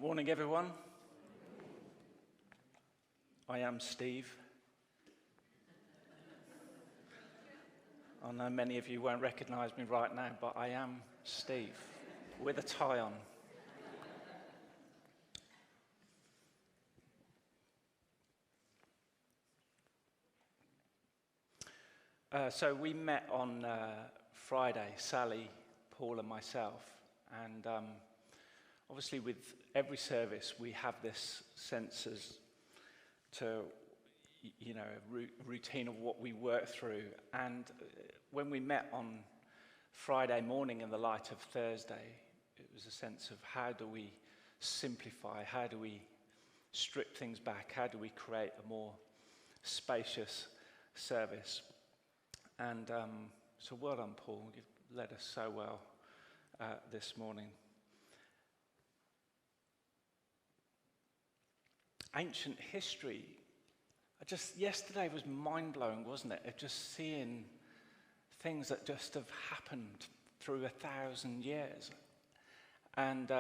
Morning, everyone. I am Steve. I know many of you won't recognize me right now, but I am Steve, with a tie on. So we met on Friday, Sally, Paul and myself, and obviously with every service we have this sense as to, routine of what we work through. And when we met on Friday morning in the light of Thursday, it was a sense of how do we simplify, how do we strip things back, how do we create a more spacious service. And so well done, Paul. You've led us so well this morning. Ancient history. Yesterday was mind-blowing, wasn't it? Of just seeing things that just have happened through 1,000 years. And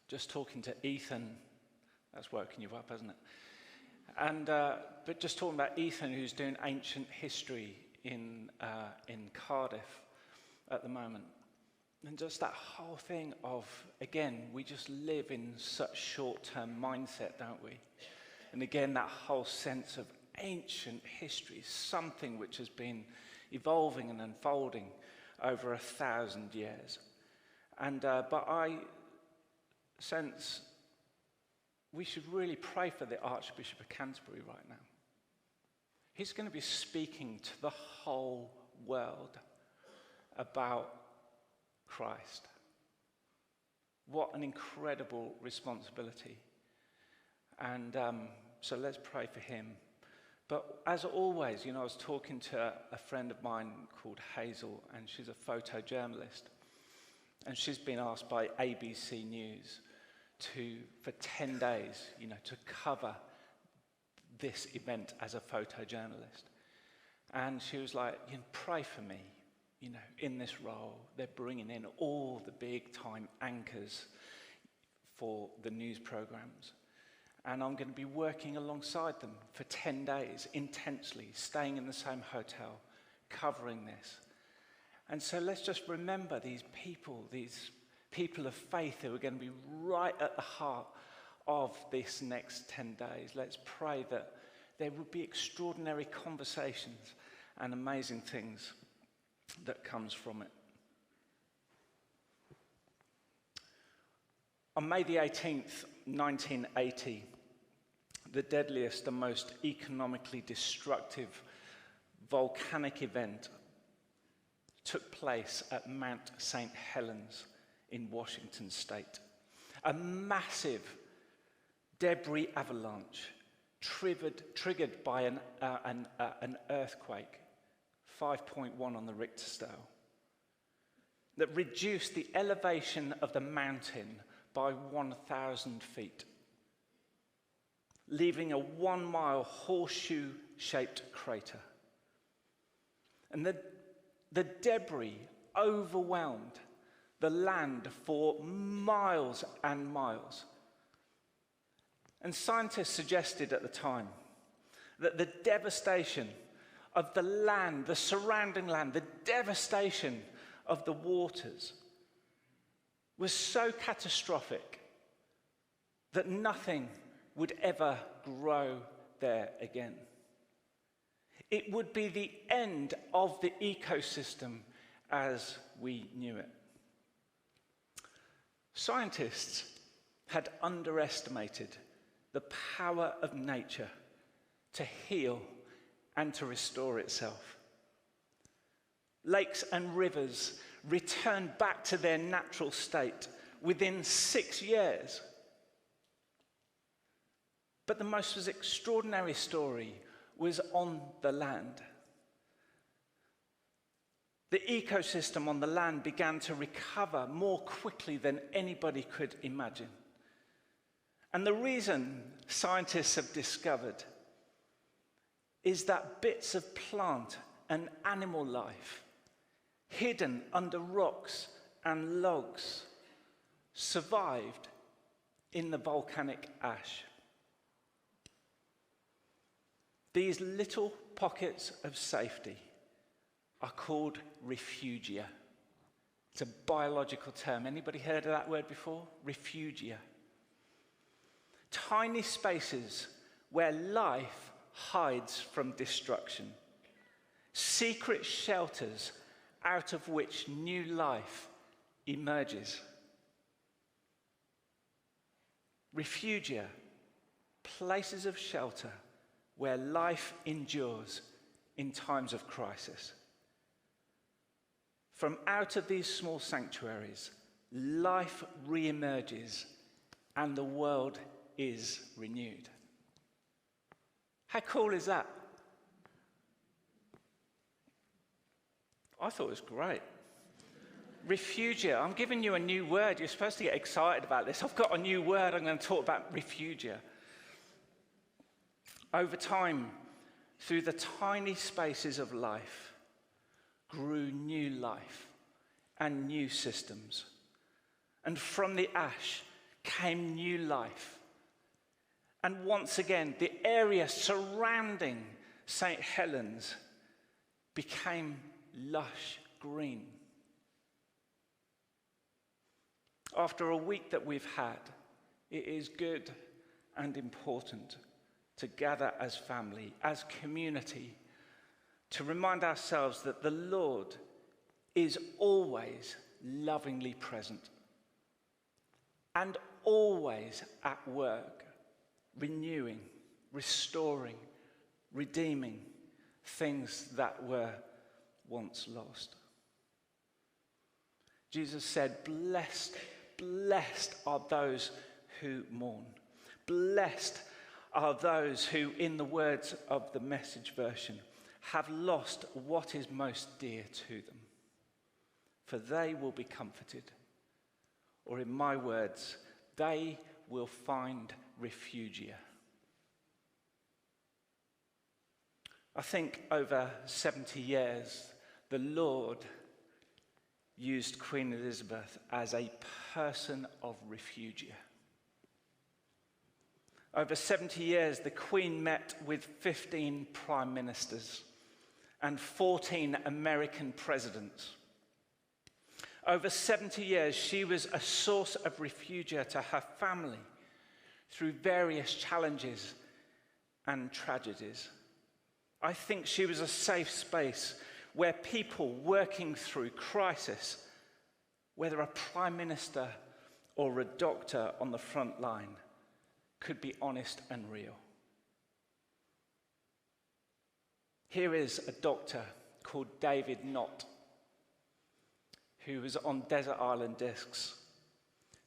just talking to Ethan, that's woken you up, hasn't it? And but just talking about Ethan, who's doing ancient history in Cardiff at the moment, and just that whole thing of, again, we just live in such short-term mindset, don't we? And again, that whole sense of ancient history, something which has been evolving and unfolding over 1,000 years. And but I sense we should really pray for the Archbishop of Canterbury right now. He's going to be speaking to the whole world about Christ. What an incredible responsibility. And so let's pray for him. But as always, I was talking to a friend of mine called Hazel, and she's a photojournalist. And she's been asked by ABC News for 10 days, to cover this event as a photojournalist. And she was like, pray for me, in this role. They're bringing in all the big time anchors for the news programs. And I'm going to be working alongside them for 10 days, intensely, staying in the same hotel, covering this. And so let's just remember these people of faith who are going to be right at the heart of this next 10 days. Let's pray that there will be extraordinary conversations and amazing things that comes from it. On May the 18th, 1980, the deadliest and most economically destructive volcanic event took place at Mount St. Helens in Washington state. A massive debris avalanche triggered by an earthquake, 5.1 on the Richter scale, that reduced the elevation of the mountain by 1,000 feet, leaving a 1-mile horseshoe-shaped crater. And the debris overwhelmed the land for miles and miles. And scientists suggested at the time that the devastation of the land, the surrounding land, the devastation of the waters was so catastrophic that nothing would ever grow there again. It would be the end of the ecosystem as we knew it. Scientists had underestimated the power of nature to heal and to restore itself. Lakes and rivers returned back to their natural state within 6 years. But the most extraordinary story was on the land. The ecosystem on the land began to recover more quickly than anybody could imagine. And the reason scientists have discovered is that bits of plant and animal life hidden under rocks and logs survived in the volcanic ash. These little pockets of safety are called refugia. It's a biological term. Anybody heard of that word before? Refugia. Tiny spaces where life hides from destruction. Secret shelters out of which new life emerges. Refugia, places of shelter where life endures in times of crisis. From out of these small sanctuaries, life re-emerges and the world is renewed. How cool is that? I thought it was great. Refugia. I'm giving you a new word. You're supposed to get excited about this. I've got a new word. I'm going to talk about refugia. Over time, through the tiny spaces of life, grew new life and new systems. And from the ash came new life. And once again, the area surrounding St. Helens became lush green. After a week that we've had, it is good and important to gather as family, as community, to remind ourselves that the Lord is always lovingly present and always at work, renewing, restoring, redeeming things that were once lost. Jesus said, blessed are those who mourn. Blessed are those who, in the words of the Message version, have lost what is most dear to them, for they will be comforted. Or in my words, they will find refugia. I think over 70 years, the Lord used Queen Elizabeth as a person of refugia. Over 70 years, the Queen met with 15 prime ministers and 14 American presidents. Over 70 years, she was a source of refugia to her family through various challenges and tragedies. I think she was a safe space where people working through crisis, whether a prime minister or a doctor on the front line, could be honest and real. Here is a doctor called David Knott, who was on desert island discs,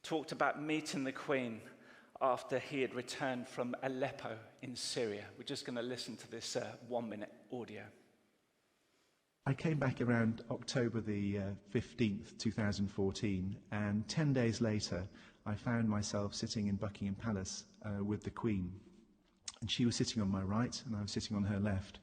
talked about meeting the Queen after he had returned from Aleppo in Syria. We're just going to listen to this 1-minute audio. I came back around October the 15th, 2014, and 10 days later, I found myself sitting in Buckingham Palace with the Queen. And she was sitting on my right, and I was sitting on her left.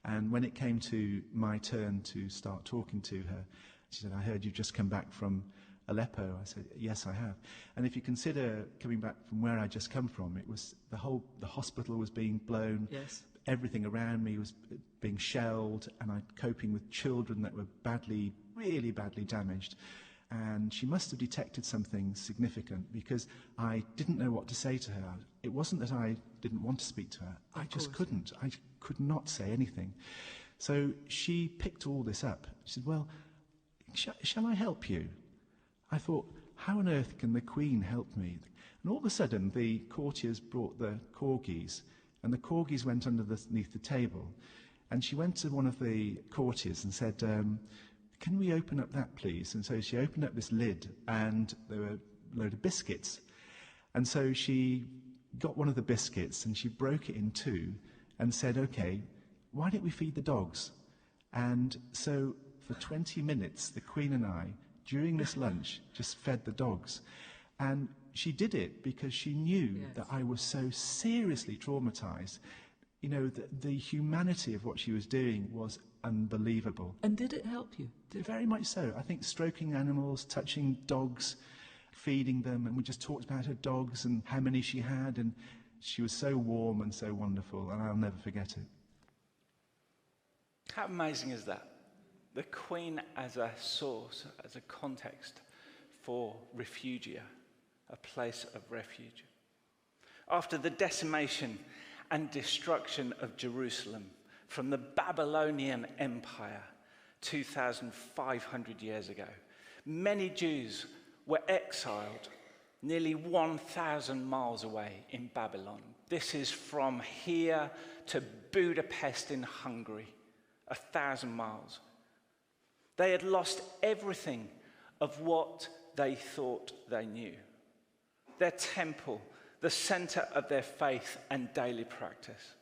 And when it came to my turn to start talking to her, she said, "I heard you've just come back from Aleppo." I said, "Yes, I have." And if you consider coming back from where I just come from, it was the hospital was being blown. Yes. Everything around me was being shelled, and I'm coping with children that were really badly damaged. And she must have detected something significant, because I didn't know what to say to her. It wasn't that I didn't want to speak to her. I just couldn't. I could not say anything. So she picked all this up. She said, "Well, shall I help you?" I thought, how on earth can the Queen help me? And all of a sudden, the courtiers brought the corgis, and the corgis went underneath the table. And she went to one of the courtiers and said, "Can we open up that, please?" And so she opened up this lid, and there were a load of biscuits. And so she got one of the biscuits, and she broke it in two and said, "Okay, why don't we feed the dogs?" And so for 20 minutes, the Queen and I, during this lunch, just fed the dogs. And she did it because she knew that I was so seriously traumatized. You know, the humanity of what she was doing was unbelievable. And did it help you? Very much so. I think stroking animals, touching dogs, feeding them, and we just talked about her dogs and how many she had, and she was so warm and so wonderful, and I'll never forget it. How amazing is that? The Queen as a source, as a context for refugia, a place of refuge. After the decimation and destruction of Jerusalem from the Babylonian Empire 2,500 years ago, many Jews were exiled nearly 1,000 miles away in Babylon. This is from here to Budapest in Hungary, 1,000 miles. They had lost everything of what they thought they knew. Their temple, the center of their faith and daily practice,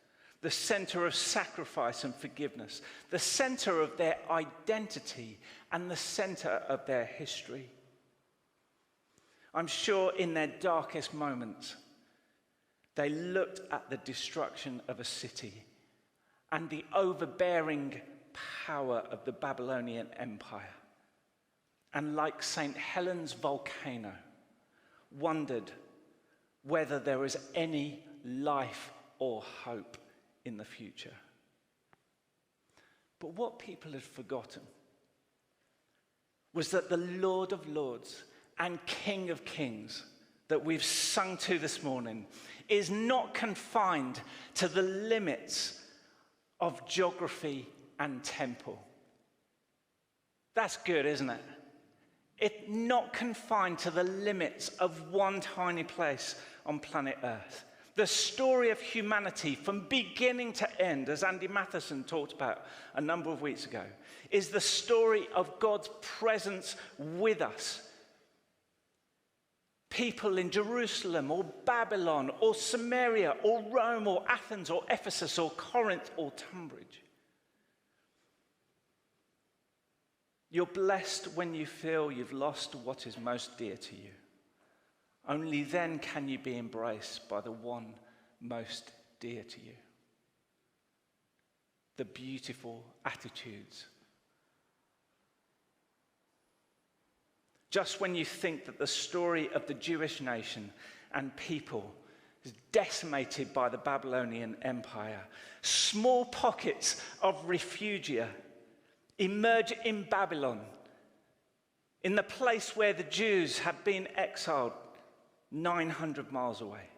the center of sacrifice and forgiveness, the center of their identity and the center of their history. I'm sure in their darkest moments, they looked at the destruction of a city and the overbearing power of the Babylonian Empire, and like St. Helens volcano, wondered whether there was any life or hope in the future. But what people had forgotten was that the Lord of Lords and King of Kings that we've sung to this morning is not confined to the limits of geography and temple. That's good, isn't it? It's not confined to the limits of one tiny place on planet Earth. The story of humanity from beginning to end, as Andy Matheson talked about a number of weeks ago, is the story of God's presence with us. People in Jerusalem or Babylon or Samaria or Rome or Athens or Ephesus or Corinth or Tonbridge. You're blessed when you feel you've lost what is most dear to you. Only then can you be embraced by the one most dear to you. The beautiful attitudes. Just when you think that the story of the Jewish nation and people is decimated by the Babylonian Empire, small pockets of refugia emerge in Babylon, in the place where the Jews had been exiled 900 miles away.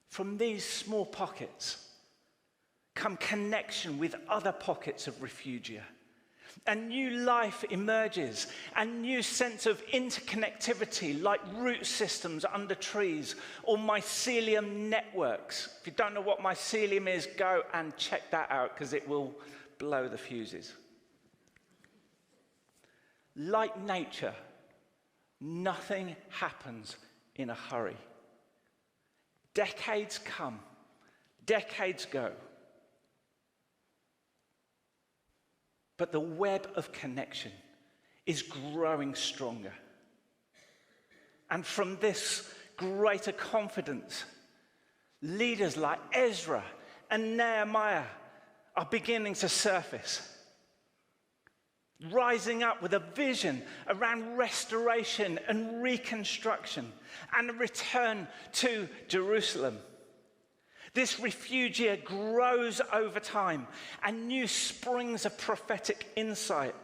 From these small pockets come connection with other pockets of refugia. A new life emerges, a new sense of interconnectivity like root systems under trees or mycelium networks. If you don't know what mycelium is, go and check that out because it will blow the fuses. Like nature, nothing happens in a hurry. Decades come, decades go. But the web of connection is growing stronger. And from this greater confidence, leaders like Ezra and Nehemiah are beginning to surface, rising up with a vision around restoration and reconstruction and a return to Jerusalem. This refugia grows over time, and new springs of prophetic insight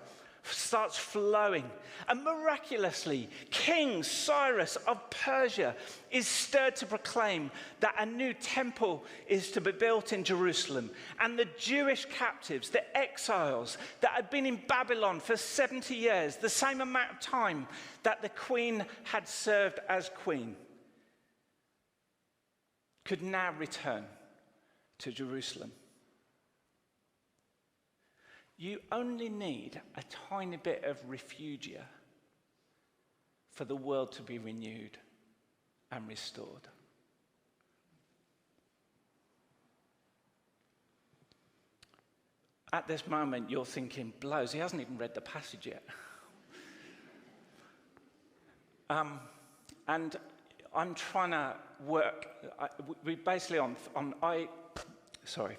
starts flowing. And miraculously, King Cyrus of Persia is stirred to proclaim that a new temple is to be built in Jerusalem. And the Jewish captives, the exiles that had been in Babylon for 70 years, the same amount of time that the queen had served as queen, could now return to Jerusalem. You only need a tiny bit of refugia for the world to be renewed and restored. At this moment, you're thinking, blows, he hasn't even read the passage yet. And I'm trying to work,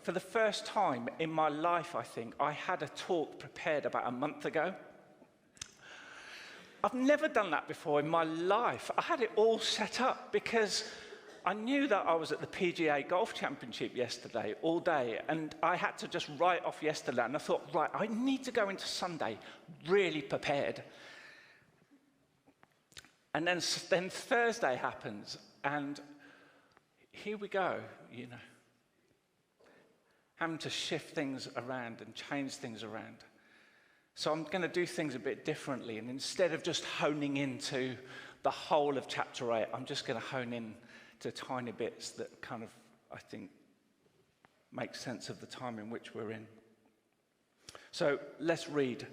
for the first time in my life, I think, I had a talk prepared about a month ago. I've never done that before in my life. I had it all set up because I knew that I was at the PGA Golf Championship yesterday all day, and I had to just write off yesterday, and I thought, right, I need to go into Sunday really prepared. And then Thursday happens, and here we go, having to shift things around and change things around. So I'm going to do things a bit differently, and instead of just honing into the whole of chapter 8, I'm just going to hone in to tiny bits that kind of, I think, make sense of the time in which we're in. So let's read.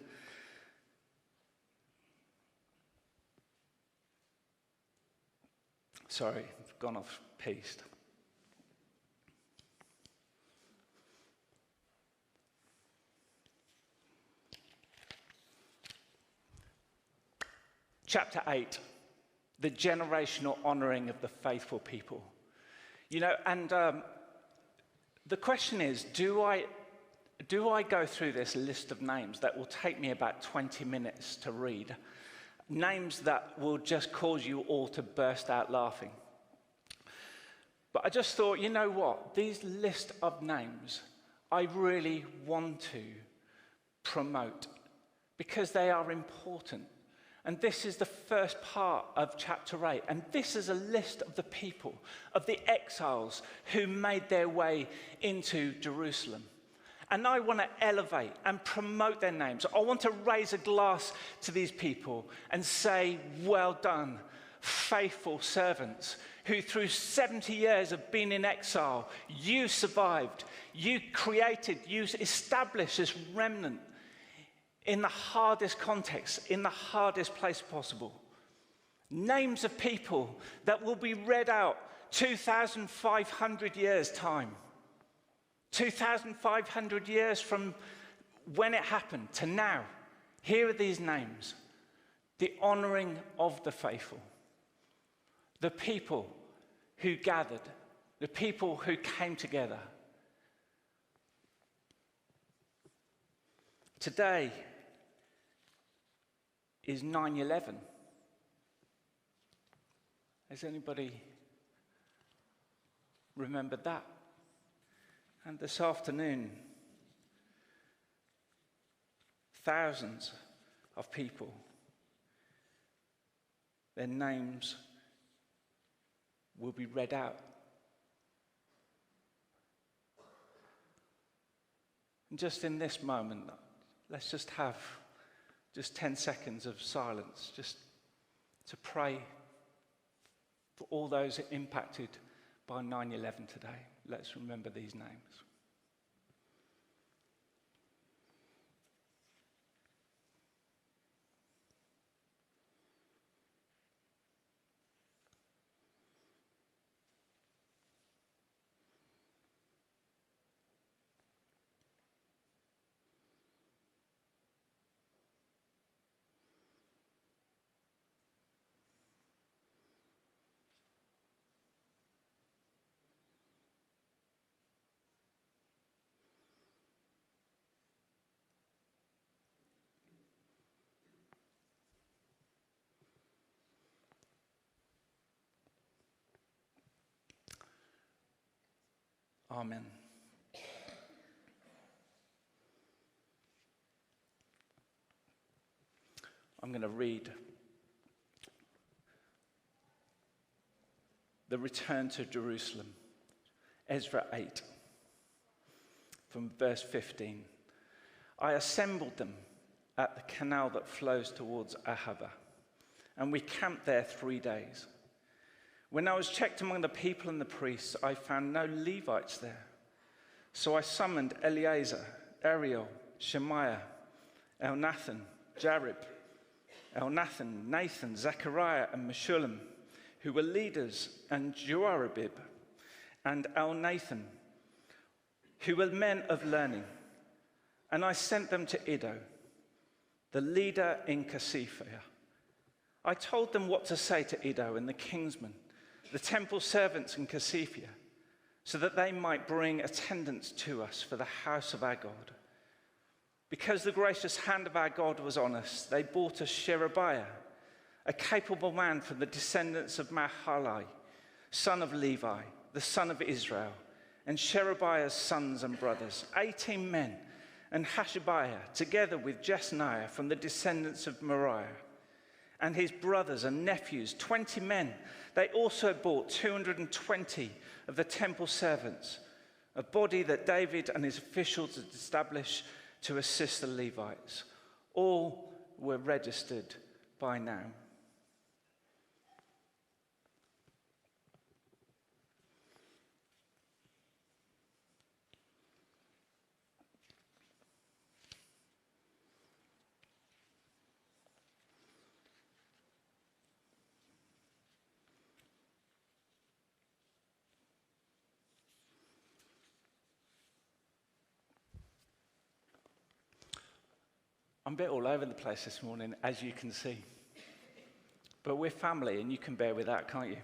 Sorry, I've gone off piste. Chapter 8, the generational honouring of the faithful people. And the question is, do I go through this list of names that will take me about 20 minutes to read? Names that will just cause you all to burst out laughing. But I just thought, you know what? These list of names, I really want to promote because they are important. And this is the first part of chapter 8. And this is a list of the people, of the exiles who made their way into Jerusalem. And I want to elevate and promote their names. I want to raise a glass to these people and say, well done, faithful servants, who through 70 years of being in exile, you survived, you created, you established this remnant in the hardest context, in the hardest place possible. Names of people that will be read out 2,500 years' time. 2,500 years from when it happened to now. Here are these names. The honouring of the faithful. The people who gathered. The people who came together. Today is 9/11. Has anybody remembered that? And this afternoon, thousands of people, their names will be read out. And just in this moment, let's just have just 10 seconds of silence, just to pray for all those impacted by 9/11 today. Let's remember these names. Amen. I'm going to read the return to Jerusalem, Ezra 8, from verse 15. I assembled them at the canal that flows towards Ahava, and we camped there 3 days. When I was checked among the people and the priests, I found no Levites there. So I summoned Eleazar, Ariel, Shemaiah, Elnathan, Jarib, Nathan, Zechariah, and Meshullam, who were leaders, and Joaribib, and Elnathan, who were men of learning. And I sent them to Iddo, the leader in Casiphia. I told them what to say to Iddo and the kingsmen, the temple servants in Casiphia, so that they might bring attendants to us for the house of our God. Because the gracious hand of our God was on us, they brought us Sherebiah, a capable man from the descendants of Mahali, son of Levi, the son of Israel, and Sherebiah's sons and brothers, 18 men, and Hashabiah, together with Jesaniah from the descendants of Moriah, and his brothers and nephews, 20 men. They also brought 220 of the temple servants, a body that David and his officials had established to assist the Levites. All were registered by now. I'm a bit all over the place this morning, as you can see. But we're family, and you can bear with that, can't you?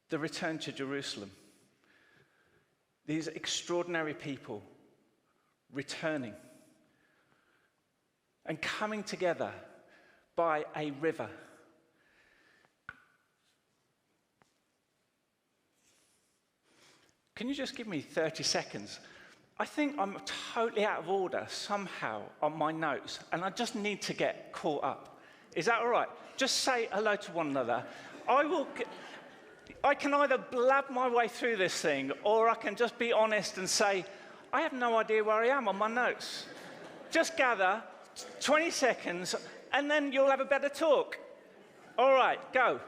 The return to Jerusalem. These extraordinary people returning and coming together by a river. Can you just give me 30 seconds? I think I'm totally out of order somehow on my notes, and I just need to get caught up. Is that all right? Just say hello to one another. I can either blab my way through this thing, or I can just be honest and say, I have no idea where I am on my notes. Just gather, 20 seconds, and then you'll have a better talk. All right, go.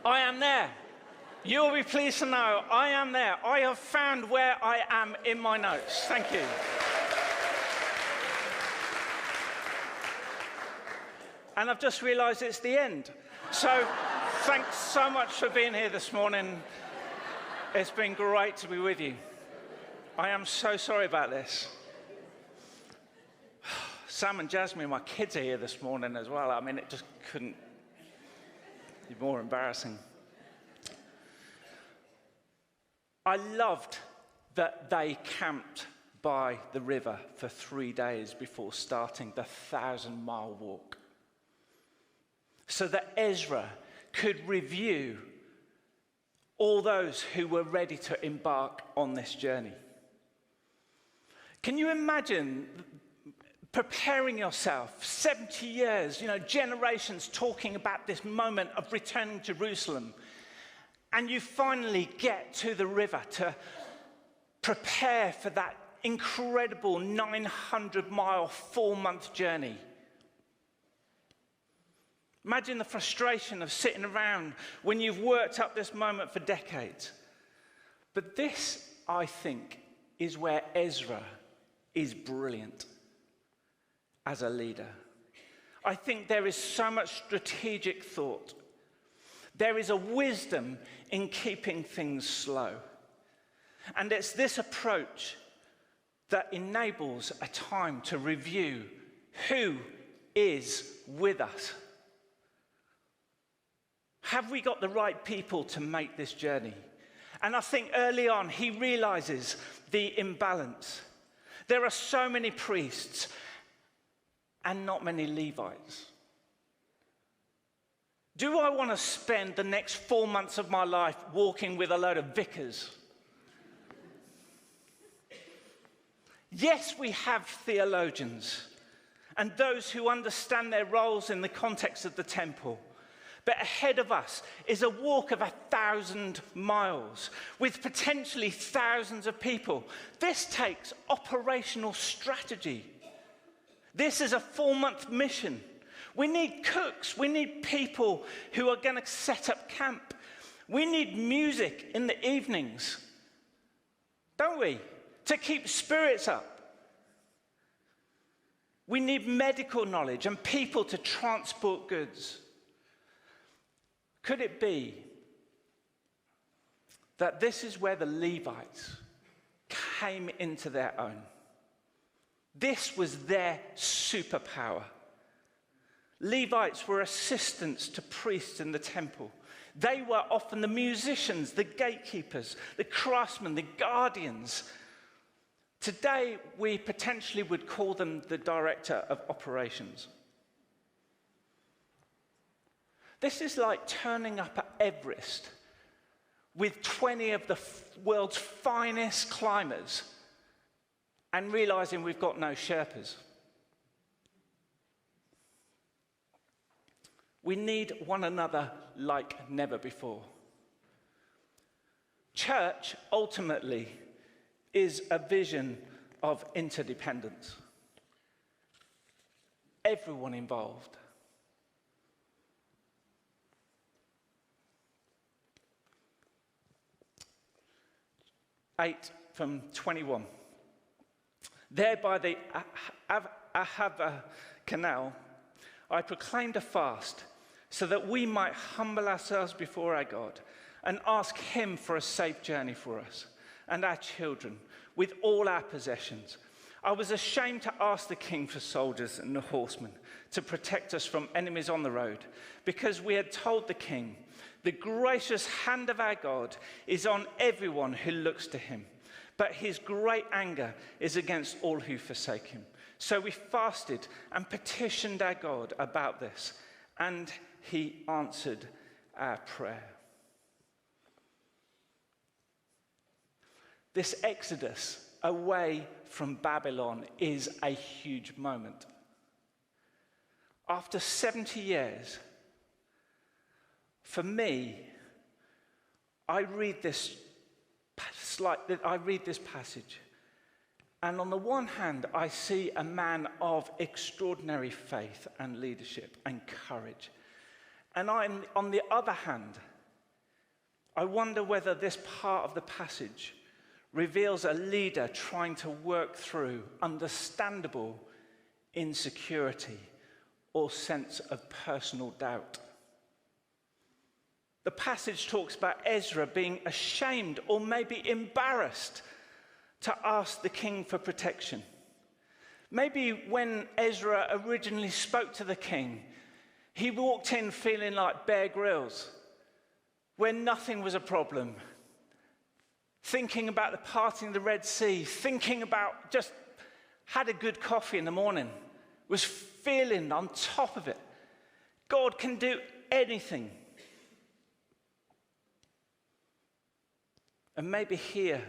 I am there. You'll be pleased to know I am there. I have found where I am in my notes. Thank you. And I've just realised it's the end. So thanks so much for being here this morning. It's been great to be with you. I am so sorry about this. Sam and Jasmine, my kids, are here this morning as well. I mean, it just couldn't be more embarrassing. I loved that they camped by the river for 3 days before starting the 1,000-mile walk, so that Ezra could review all those who were ready to embark on this journey. Can you imagine preparing yourself, 70 years, generations talking about this moment of returning to Jerusalem, and you finally get to the river to prepare for that incredible 900-mile, 4-month journey? Imagine the frustration of sitting around when you've worked up this moment for decades. But this, I think, is where Ezra is brilliant as a leader. I think there is so much strategic thought. There is a wisdom in keeping things slow. And it's this approach that enables a time to review who is with us. Have we got the right people to make this journey? And I think early on he realizes the imbalance. There are so many priests and not many Levites. Do I want to spend the next 4 months of my life walking with a load of vicars? Yes, we have theologians and those who understand their roles in the context of the temple. But ahead of us is a walk of 1,000 miles with potentially thousands of people. This takes operational strategy. This is a 4-month mission. We need cooks. We need people who are going to set up camp. We need music in the evenings, don't we? To keep spirits up. We need medical knowledge and people to transport goods. Could it be that this is where the Levites came into their own? This was their superpower. Levites were assistants to priests in the temple. They were often the musicians, the gatekeepers, the craftsmen, the guardians. Today, we potentially would call them the director of operations. This is like turning up at Everest with 20 of the world's finest climbers and realizing we've got no Sherpas. We need one another like never before. Church, ultimately, is a vision of interdependence. Everyone involved. 8 from 21. There by the Ahava canal, I proclaimed a fast so that we might humble ourselves before our God and ask him for a safe journey for us and our children with all our possessions. I was ashamed to ask the king for soldiers and the horsemen to protect us from enemies on the road, because we had told the king, the gracious hand of our God is on everyone who looks to him, but his great anger is against all who forsake him. So we fasted and petitioned our God about this, and he answered our prayer. This exodus away from Babylon is a huge moment. After 70 years, for me, I read this passage, and on the one hand, I see a man of extraordinary faith and leadership and courage. And on the other hand, I wonder whether this part of the passage reveals a leader trying to work through understandable insecurity or sense of personal doubt. The passage talks about Ezra being ashamed or maybe embarrassed to ask the king for protection. Maybe when Ezra originally spoke to the king, he walked in feeling like Bear Grylls, where nothing was a problem, thinking about the parting of the Red Sea, thinking about just had a good coffee in the morning, was feeling on top of it. God can do anything. And maybe here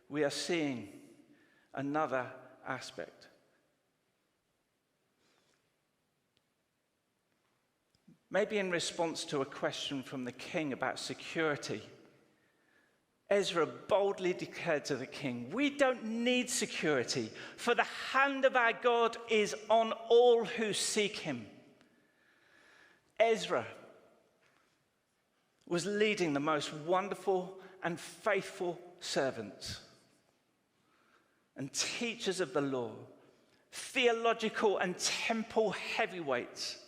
we are seeing another aspect. Maybe in response to a question from the king about security, Ezra boldly declared to the king, "We don't need security, for the hand of our God is on all who seek him." Ezra was leading the most wonderful and faithful servants and teachers of the law, theological and temple heavyweights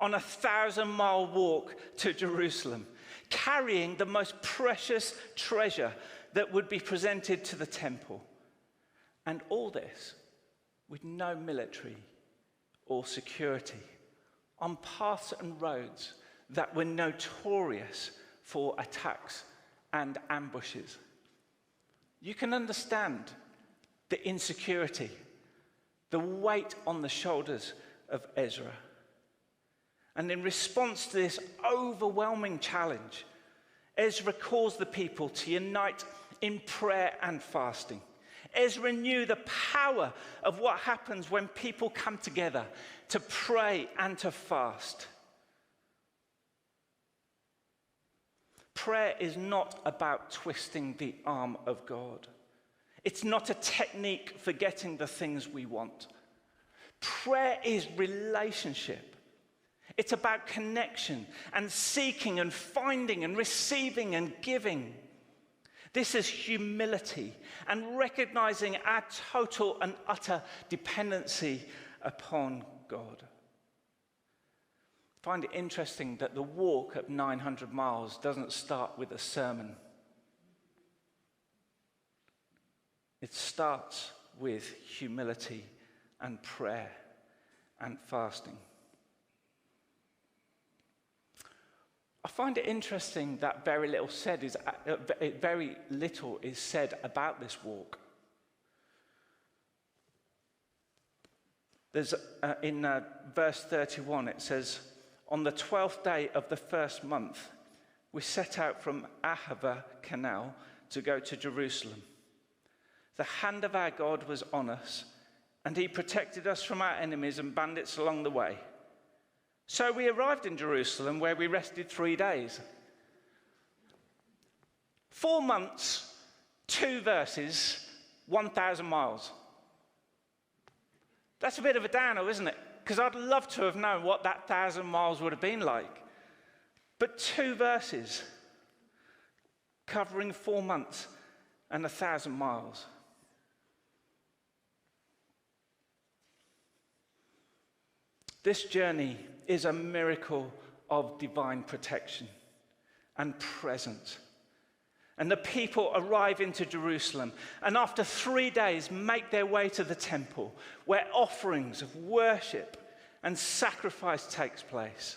on a 1,000-mile walk to Jerusalem, carrying the most precious treasure that would be presented to the temple. And all this with no military or security on paths and roads that were notorious for attacks and ambushes. You can understand the insecurity, the weight on the shoulders of Ezra. And in response to this overwhelming challenge, Ezra calls the people to unite in prayer and fasting. Ezra knew the power of what happens when people come together to pray and to fast. Prayer is not about twisting the arm of God. It's not a technique for getting the things we want. Prayer is relationship. It's about connection and seeking and finding and receiving and giving. This is humility and recognizing our total and utter dependency upon God. I find it interesting that the walk of 900 miles doesn't start with a sermon. It starts with humility and prayer and fasting. I find it interesting that very little is said about this walk. There's in verse 31, it says, "On the 12th day of the first month, we set out from Ahava Canal to go to Jerusalem. The hand of our God was on us, and he protected us from our enemies and bandits along the way. So we arrived in Jerusalem, where we rested 3 days." 4 months, 2 verses, 1,000 miles. That's a bit of a downer, isn't it? Because I'd love to have known what that 1,000 miles would have been like. But 2 verses covering 4 months and 1,000 miles. This journey is a miracle of divine protection and presence. And the people arrive into Jerusalem, and after 3 days make their way to the temple, where offerings of worship and sacrifice takes place.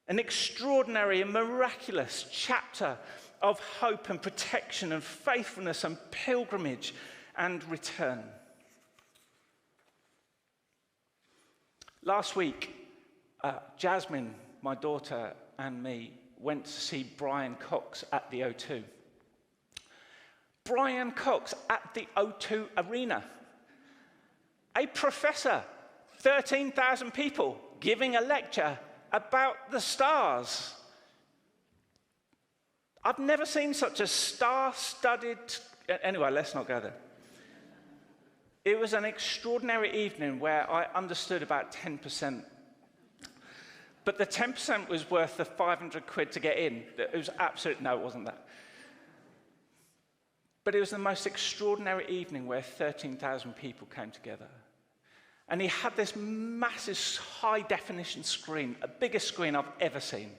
An extraordinary and miraculous chapter of hope and protection and faithfulness and pilgrimage and return. Last week, Jasmine, my daughter, and me went to see Brian Cox at the O2. Brian Cox at the O2 Arena. A professor, 13,000 people, giving a lecture about the stars. I've never seen such a star-studded... Anyway, let's not go there. It was an extraordinary evening where I understood about 10%. But the 10% was worth the 500 quid to get in. It was no, it wasn't that. But it was the most extraordinary evening where 13,000 people came together. And he had this massive high-definition screen, a biggest screen I've ever seen.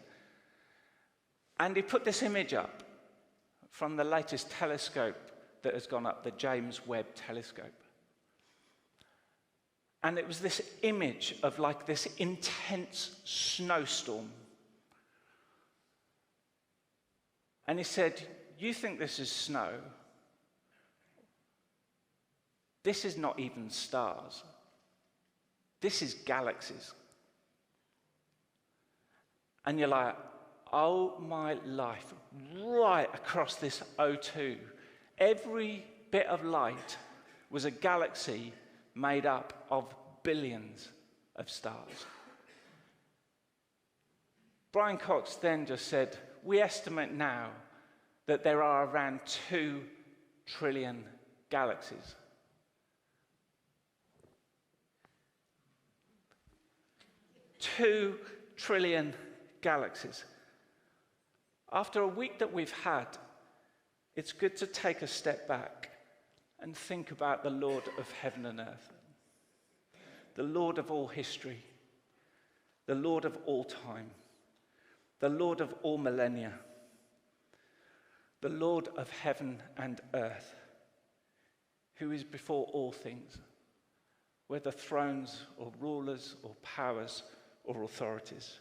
And he put this image up from the latest telescope that has gone up, the James Webb Telescope. And it was this image of like this intense snowstorm. And he said, "You think this is snow? This is not even stars. This is galaxies." And you're like, oh my life, right across this O2, every bit of light was a galaxy made up of billions of stars. Brian Cox then just said, "We estimate now that there are around 2 trillion galaxies." Two trillion galaxies. After a week that we've had, it's good to take a step back and think about the Lord of heaven and earth, the Lord of all history, the Lord of all time, the Lord of all millennia, the Lord of heaven and earth, who is before all things, whether thrones or rulers or powers or authorities.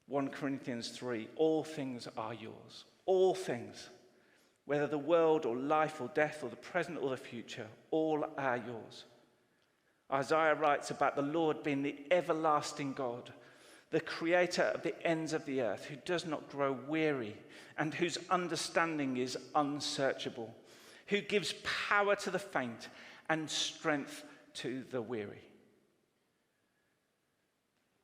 1 Corinthians 3, all things are yours, all things. Whether the world or life or death or the present or the future, all are yours. Isaiah writes about the Lord being the everlasting God, the creator of the ends of the earth, who does not grow weary and whose understanding is unsearchable, who gives power to the faint and strength to the weary.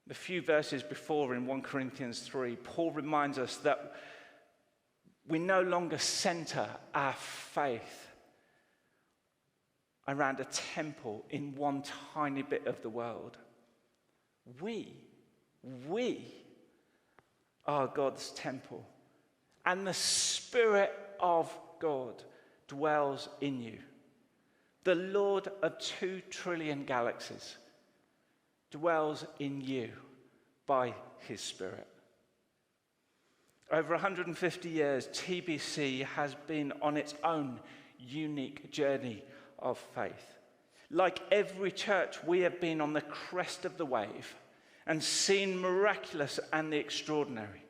A few verses before in 1 Corinthians 3, Paul reminds us that We no longer center our faith around a temple in one tiny bit of the world. We are God's temple, and the Spirit of God dwells in you. The Lord of 2 trillion galaxies dwells in you by his Spirit. Over 150 years, TBC has been on its own unique journey of faith. Like every church, we have been on the crest of the wave and seen miraculous and the extraordinary.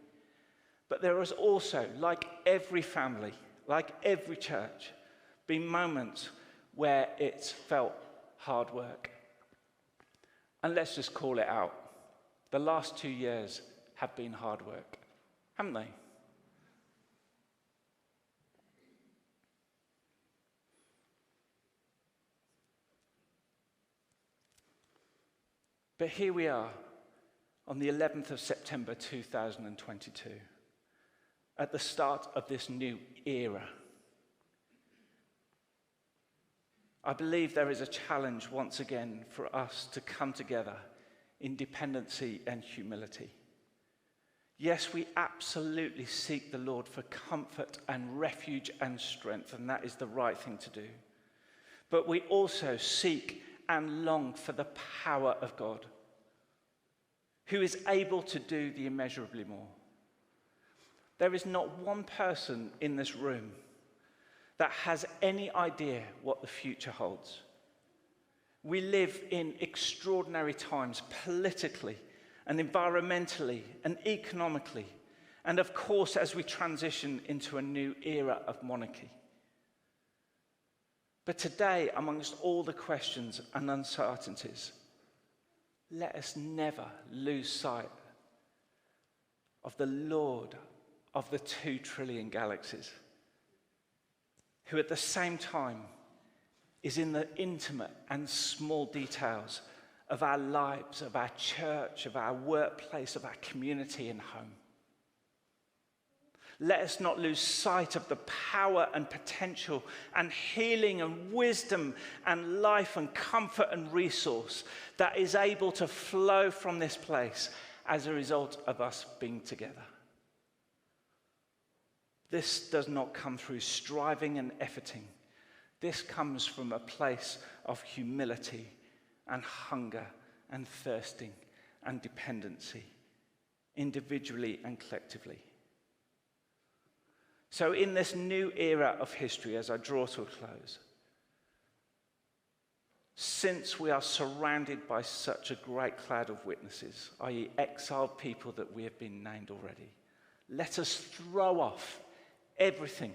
But there has also, like every family, like every church, been moments where it's felt hard work. And let's just call it out. The last 2 years have been hard work, haven't they? But here we are on the 11th of September 2022, at the start of this new era. I believe there is a challenge once again for us to come together in dependency and humility. Yes, we absolutely seek the Lord for comfort and refuge and strength, and that is the right thing to do. But we also seek and long for the power of God, who is able to do the immeasurably more. There is not one person in this room that has any idea what the future holds. We live in extraordinary times politically and environmentally and economically, and of course as we transition into a new era of monarchy. But today, amongst all the questions and uncertainties, let us never lose sight of the Lord of the 2 trillion galaxies, who at the same time is in the intimate and small details of our lives, of our church, of our workplace, of our community and home. Let us not lose sight of the power and potential and healing and wisdom and life and comfort and resource that is able to flow from this place as a result of us being together. This does not come through striving and efforting. This comes from a place of humility and hunger and thirsting and dependency, individually and collectively. So in this new era of history, as I draw to a close, since we are surrounded by such a great cloud of witnesses, i.e. exiled people that we have been named already, let us throw off everything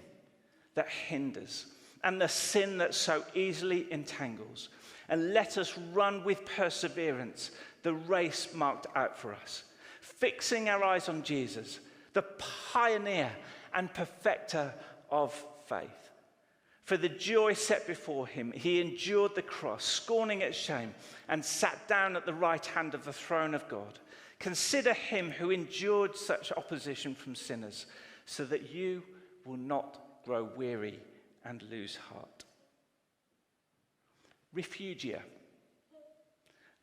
that hinders and the sin that so easily entangles, and let us run with perseverance the race marked out for us, fixing our eyes on Jesus, the pioneer and perfecter of faith. For the joy set before him, he endured the cross, scorning its shame, and sat down at the right hand of the throne of God. Consider him who endured such opposition from sinners, so that you will not grow weary and lose heart. Refugia,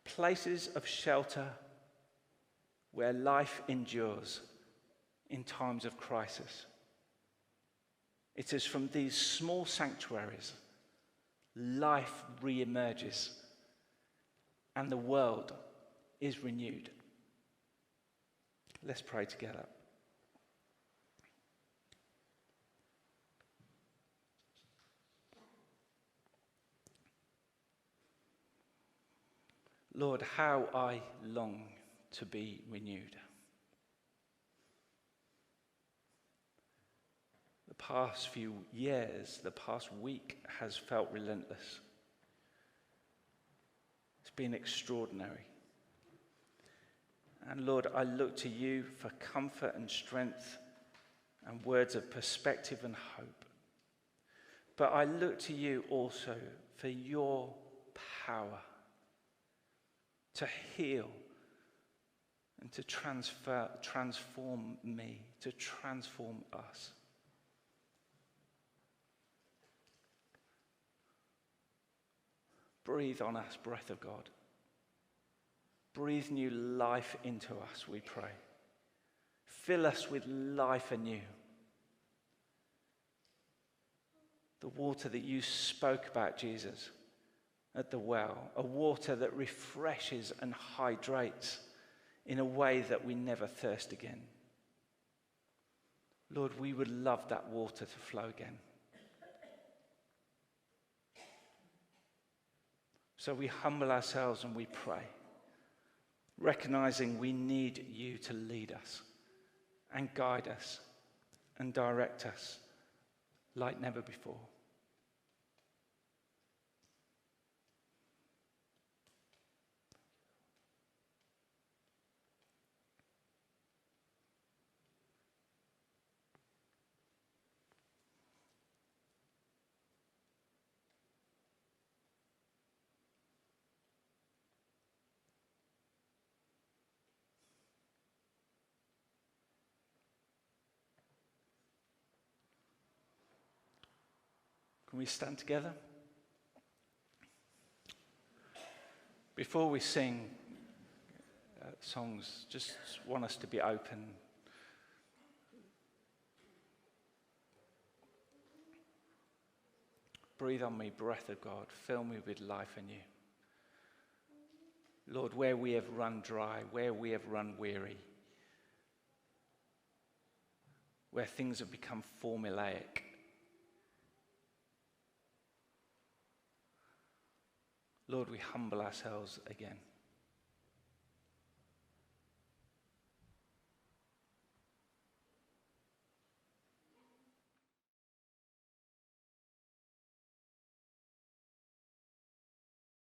places of shelter where life endures in times of crisis. It is from these small sanctuaries life re-emerges and the world is renewed. Let's pray together. Lord, how I long to be renewed. The past few years, the past week has felt relentless. It's been extraordinary. And Lord, I look to you for comfort and strength and words of perspective and hope. But I look to you also for your power to heal and to transform me, to transform us. breathe on us, breath of God. Breathe new life into us, we pray. Fill us with life anew. The water that you spoke about, Jesus, at the well, a water that refreshes and hydrates in a way that we never thirst again. Lord, we would love that water to flow again. So we humble ourselves and we pray, recognizing we need you to lead us and guide us and direct us like never before. Can we stand together? Before we sing songs, just want us to be open. Breathe on me, breath of God. Fill me with life anew. Lord, where we have run dry, where we have run weary, where things have become formulaic, Lord, we humble ourselves again.